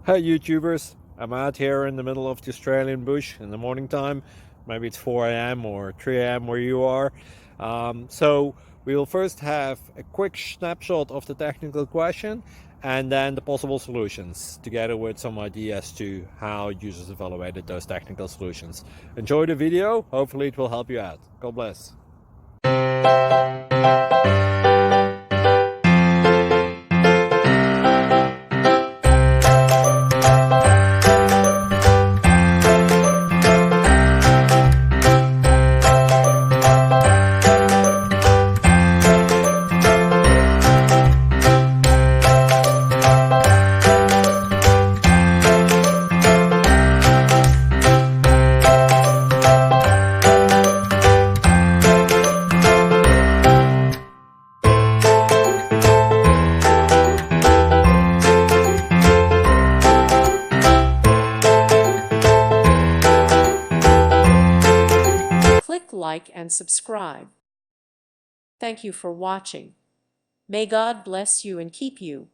Hi YouTubers, I'm out here in the middle of the Australian bush in the morning time. Maybe it's 4 a.m. or 3 a.m. where you are. So we will first have a quick snapshot of the technical question and then the possible solutions, together with some ideas to how users evaluated those technical solutions. Enjoy the video, hopefully it will help you out. God bless. Click like and subscribe. Thank you for watching. May God bless you and keep you.